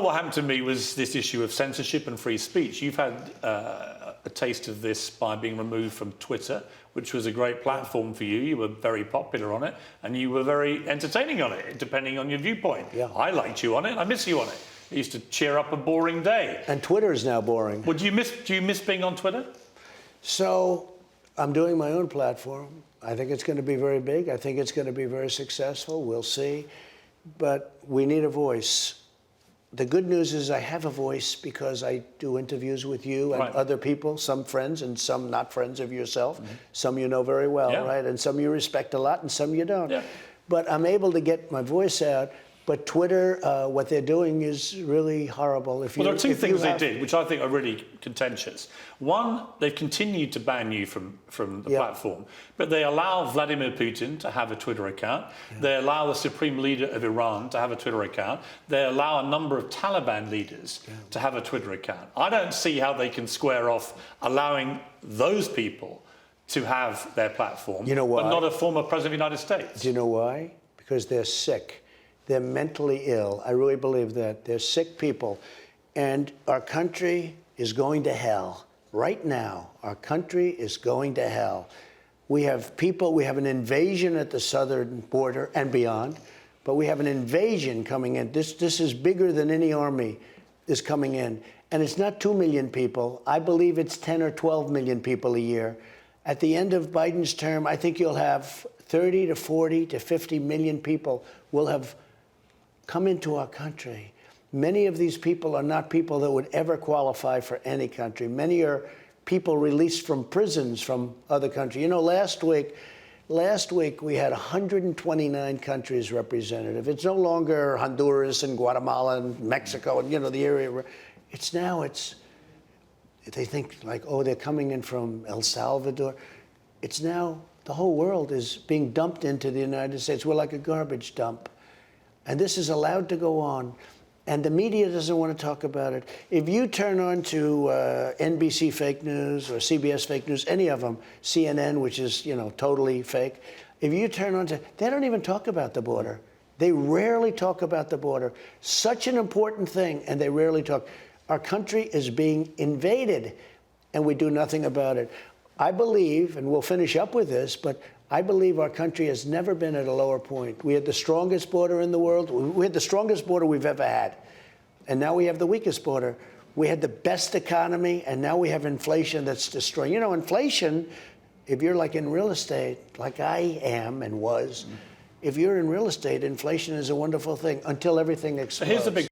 What happened to me was this issue of censorship and free speech. You've had a taste of this by being removed from Twitter, which was a great platform for you. You were very popular on it, and you were very entertaining on it, depending on your viewpoint. Yeah. I liked you on it. I miss you on it. It used to cheer up a boring day. And Twitter is now boring. Well, do you miss being on Twitter? So I'm doing my own platform. I think it's going to be very big. I think it's going to be very successful. We'll see. But we need a voice. The good news is I have a voice because I do interviews with you and other people, some friends and some not friends of yourself. Some you know very well, right? And some you respect a lot and some you don't. Yeah. But I'm able to get my voice out. But Twitter, what they're doing is really horrible. Well, there are two things they did, which I think are really contentious. One, they've continued to ban you from the platform, but they allow Vladimir Putin to have a Twitter account. They allow the supreme leader of Iran to have a Twitter account. They allow a number of Taliban leaders to have a Twitter account. I don't see how they can square off allowing those people to have their platform, you know why? But not a former president of the United States. Do you know why? Because they're sick. They're mentally ill. I really believe that. They're sick people. And our country is going to hell. Right now, our country is going to hell. We have people, we have an invasion at the southern border and beyond, but we have an invasion coming in. This is bigger than any army is coming in. And it's not 2 million people. I believe it's 10 or 12 million people a year. At the end of Biden's term, I think you'll have 30 to 40 to 50 million people will have come into our country. Many of these people are not people that would ever qualify for any country. Many are people released from prisons from other countries. You know, last week we had 129 countries represented. It's no longer Honduras and Guatemala and Mexico and, you know, the area. They think like, oh, they're coming in from El Salvador. It's now, the whole world is being dumped into the United States. We're like a garbage dump. And this is allowed to go on. And the media doesn't want to talk about it. If you turn on to NBC fake news or CBS fake news, any of them, CNN, which is, you know, totally fake, if you turn on to, they don't even talk about the border. They rarely talk about the border. Such an important thing, and they rarely talk. Our country is being invaded, and we do nothing about it. I believe, and we'll finish up with this, but I believe our country has never been at a lower point. We had the strongest border in the world. We had the strongest border we've ever had. And now we have the weakest border. We had the best economy, and now we have inflation that's destroying. You know, inflation, if you're like in real estate, like I am and was, if you're in real estate, inflation is a wonderful thing until everything explodes. Here's the big